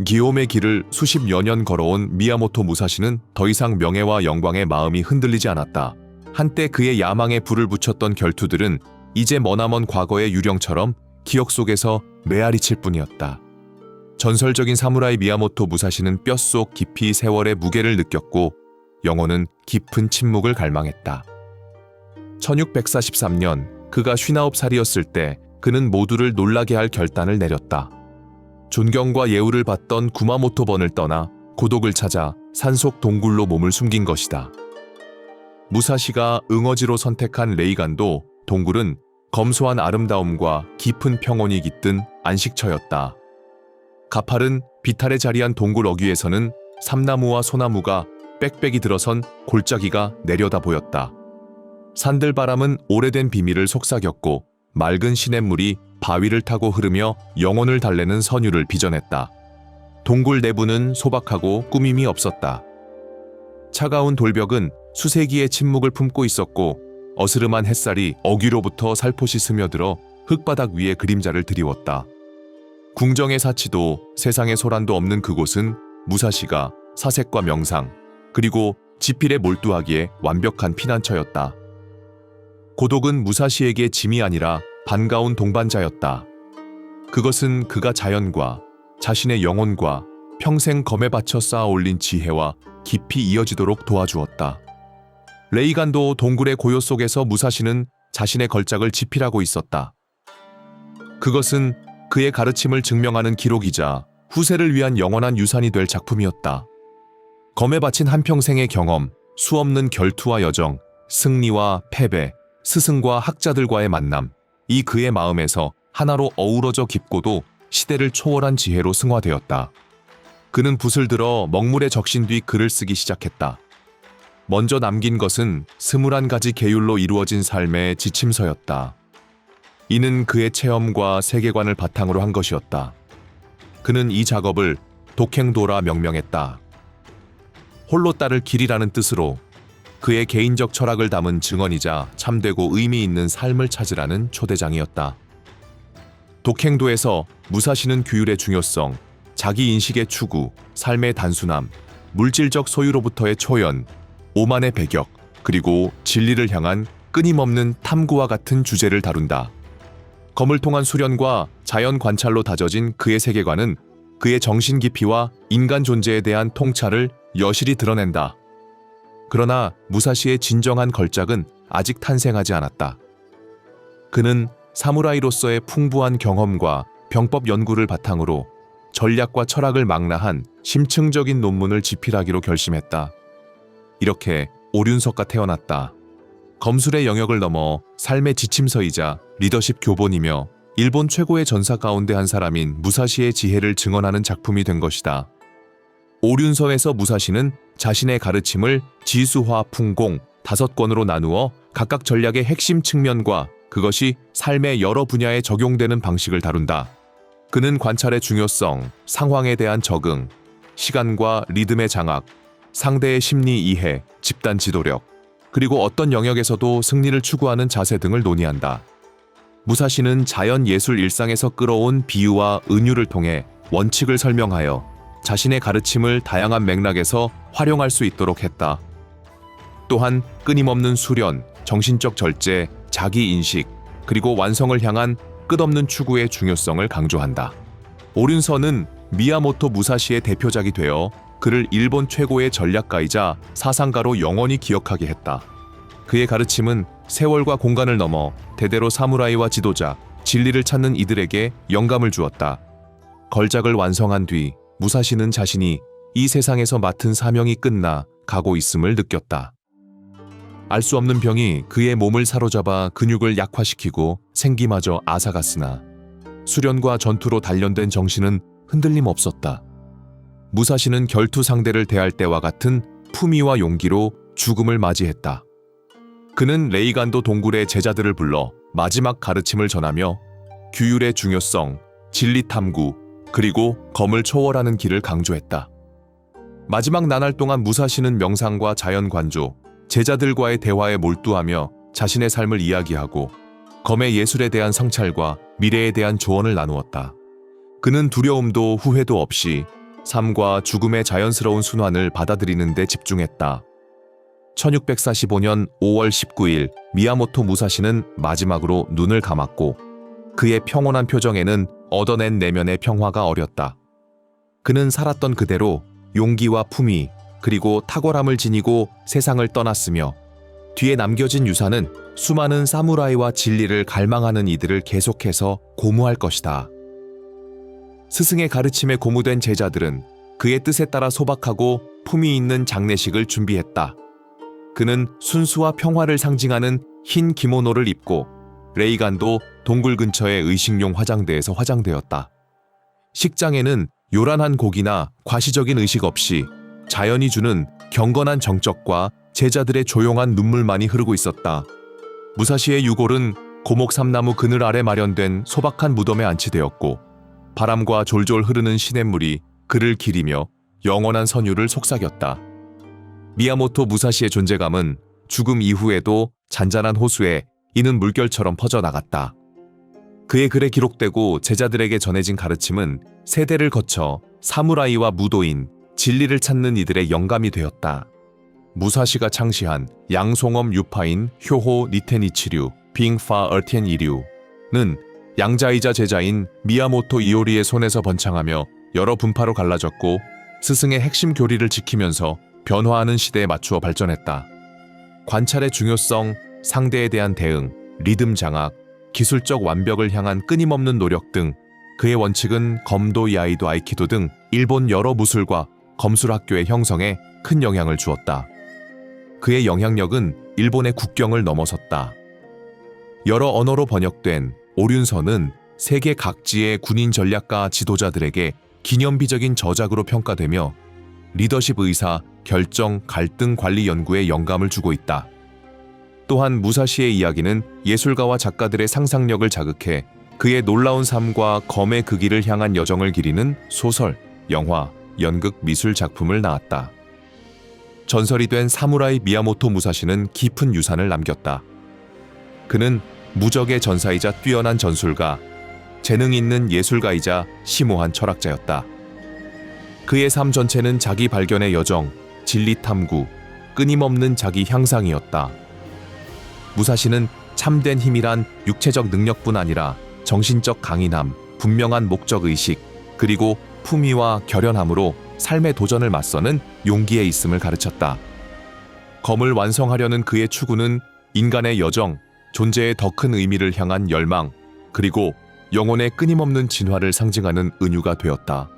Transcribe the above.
기욤의 길을 수십여 년 걸어온 미야모토 무사시는 더 이상 명예와 영광에 마음이 흔들리지 않았다. 한때 그의 야망에 불을 붙였던 결투들은 이제 머나먼 과거의 유령처럼 기억 속에서 메아리칠 뿐이었다. 전설적인 사무라이 미야모토 무사시는 뼛속 깊이 세월의 무게를 느꼈고 영혼은 깊은 침묵을 갈망했다. 1643년 그가 59살이었을 때 그는 모두를 놀라게 할 결단을 내렸다. 존경과 예우를 받던 구마모토번을 떠나 고독을 찾아 산속 동굴로 몸을 숨긴 것이다. 무사시가 응어지로 선택한 레이간도 동굴은 검소한 아름다움과 깊은 평온이 깃든 안식처였다. 가파른 비탈에 자리한 동굴 어귀에서는 삼나무와 소나무가 빽빽이 들어선 골짜기가 내려다 보였다. 산들바람은 오래된 비밀을 속삭였고 맑은 시냇물이 바위를 타고 흐르며 영혼을 달래는 선율을 빚어냈다. 동굴 내부는 소박하고 꾸밈이 없었다. 차가운 돌벽은 수세기의 침묵을 품고 있었고 어스름한 햇살이 어귀로부터 살포시 스며들어 흙바닥 위에 그림자를 드리웠다. 궁정의 사치도 세상의 소란도 없는 그곳은 무사시가 사색과 명상 그리고 지필에 몰두하기에 완벽한 피난처였다. 고독은 무사시에게 짐이 아니라 반가운 동반자였다. 그것은 그가 자연과 자신의 영혼과 평생 검에 바쳐 쌓아 올린 지혜와 깊이 이어지도록 도와주었다. 레이간도 동굴의 고요 속에서 무사시는 자신의 걸작을 지필하고 있었다. 그것은 그의 가르침을 증명하는 기록이자 후세를 위한 영원한 유산이 될 작품이었다. 검에 바친 한평생의 경험, 수없는 결투와 여정, 승리와 패배, 스승과 학자들과의 만남, 이 그의 마음에서 하나로 어우러져 깊고도 시대를 초월한 지혜로 승화되었다. 그는 붓을 들어 먹물에 적신 뒤 글을 쓰기 시작했다. 먼저 남긴 것은 21가지 계율로 이루어진 삶의 지침서였다. 이는 그의 체험과 세계관을 바탕으로 한 것이었다. 그는 이 작업을 독행도라 명명했다. 홀로 따를 길이라는 뜻으로 그의 개인적 철학을 담은 증언이자 참되고 의미 있는 삶을 찾으라는 초대장이었다. 독행도에서 무사시는 규율의 중요성, 자기 인식의 추구, 삶의 단순함, 물질적 소유로부터의 초연, 오만의 배격, 그리고 진리를 향한 끊임없는 탐구와 같은 주제를 다룬다. 검을 통한 수련과 자연 관찰로 다져진 그의 세계관은 그의 정신 깊이와 인간 존재에 대한 통찰을 여실히 드러낸다. 그러나 무사시의 진정한 걸작은 아직 탄생하지 않았다. 그는 사무라이로서의 풍부한 경험과 병법 연구를 바탕으로 전략과 철학을 망라한 심층적인 논문을 집필하기로 결심했다. 이렇게 오륜석가 태어났다. 검술의 영역을 넘어 삶의 지침서이자 리더십 교본이며 일본 최고의 전사 가운데 한 사람인 무사시의 지혜를 증언하는 작품이 된 것이다. 오륜서에서 무사시는 자신의 가르침을 지수화 풍공 5권으로 나누어 각각 전략의 핵심 측면과 그것이 삶의 여러 분야에 적용되는 방식을 다룬다. 그는 관찰의 중요성, 상황에 대한 적응, 시간과 리듬의 장악, 상대의 심리 이해, 집단 지도력, 그리고 어떤 영역에서도 승리를 추구하는 자세 등을 논의한다. 무사시는 자연 예술 일상에서 끌어온 비유와 은유를 통해 원칙을 설명하여 자신의 가르침을 다양한 맥락에서 활용할 수 있도록 했다. 또한 끊임없는 수련, 정신적 절제, 자기 인식, 그리고 완성을 향한 끝없는 추구의 중요성을 강조한다. 오륜서는 미야모토 무사시의 대표작이 되어 그를 일본 최고의 전략가이자 사상가로 영원히 기억하게 했다. 그의 가르침은 세월과 공간을 넘어 대대로 사무라이와 지도자, 진리를 찾는 이들에게 영감을 주었다. 걸작을 완성한 뒤 무사시는 자신이 이 세상에서 맡은 사명이 끝나 가고 있음을 느꼈다. 알 수 없는 병이 그의 몸을 사로잡아 근육을 약화시키고 생기마저 앗아갔으나 수련과 전투로 단련된 정신은 흔들림 없었다. 무사시는 결투 상대를 대할 때와 같은 품위와 용기로 죽음을 맞이했다. 그는 레이간도 동굴의 제자들을 불러 마지막 가르침을 전하며 규율의 중요성, 진리 탐구, 그리고 검을 초월하는 길을 강조했다. 마지막 나날 동안 무사시는 명상과 자연 관조, 제자들과의 대화에 몰두하며 자신의 삶을 이야기하고 검의 예술에 대한 성찰과 미래에 대한 조언을 나누었다. 그는 두려움도 후회도 없이 삶과 죽음의 자연스러운 순환을 받아들이는 데 집중했다. 1645년 5월 19일 미야모토 무사시는 마지막으로 눈을 감았고 그의 평온한 표정에는 얻어낸 내면의 평화가 어렸다. 그는 살았던 그대로 용기와 품위 그리고 탁월함을 지니고 세상을 떠났으며 뒤에 남겨진 유산은 수많은 사무라이와 진리를 갈망하는 이들을 계속해서 고무할 것이다. 스승의 가르침에 고무된 제자들은 그의 뜻에 따라 소박하고 품위 있는 장례식을 준비했다. 그는 순수와 평화를 상징하는 흰 기모노를 입고 레이간도 동굴 근처의 의식용 화장대에서 화장되었다. 식장에는 요란한 곡이나 과시적인 의식 없이 자연이 주는 경건한 정적과 제자들의 조용한 눈물만이 흐르고 있었다. 무사시의 유골은 고목 삼나무 그늘 아래 마련된 소박한 무덤에 안치되었고 바람과 졸졸 흐르는 시냇물이 그를 기리며 영원한 선율을 속삭였다. 미야모토 무사시의 존재감은 죽음 이후에도 잔잔한 호수에 이는 물결처럼 퍼져나갔다. 그의 글에 기록되고 제자들에게 전해진 가르침은 세대를 거쳐 사무라이와 무도인, 진리를 찾는 이들의 영감이 되었다. 무사시가 창시한 양송엄 유파인 효호 니텐이치류, 빙파 얼텐 이류는 양자이자 제자인 미야모토 이오리의 손에서 번창하며 여러 분파로 갈라졌고 스승의 핵심 교리를 지키면서 변화하는 시대에 맞추어 발전했다. 관찰의 중요성, 상대에 대한 대응, 리듬 장악, 기술적 완벽을 향한 끊임없는 노력 등 그의 원칙은 검도, 야이도, 아이키도 등 일본 여러 무술과 검술 학교의 형성에 큰 영향을 주었다. 그의 영향력은 일본의 국경을 넘어섰다. 여러 언어로 번역된 오륜서는 세계 각지의 군인 전략가 지도자들에게 기념비적인 저작으로 평가되며 리더십 의사, 결정, 갈등 관리 연구에 영감을 주고 있다. 또한 무사시의 이야기는 예술가와 작가들의 상상력을 자극해 그의 놀라운 삶과 검의 그 길을 향한 여정을 기리는 소설, 영화, 연극, 미술 작품을 낳았다. 전설이 된 사무라이 미야모토 무사시는 깊은 유산을 남겼다. 그는 무적의 전사이자 뛰어난 전술가, 재능 있는 예술가이자 심오한 철학자였다. 그의 삶 전체는 자기 발견의 여정, 진리 탐구, 끊임없는 자기 향상이었다. 무사시는 참된 힘이란 육체적 능력뿐 아니라 정신적 강인함, 분명한 목적의식, 그리고 품위와 결연함으로 삶의 도전을 맞서는 용기에 있음을 가르쳤다. 검을 완성하려는 그의 추구는 인간의 여정, 존재의 더 큰 의미를 향한 열망, 그리고 영혼의 끊임없는 진화를 상징하는 은유가 되었다.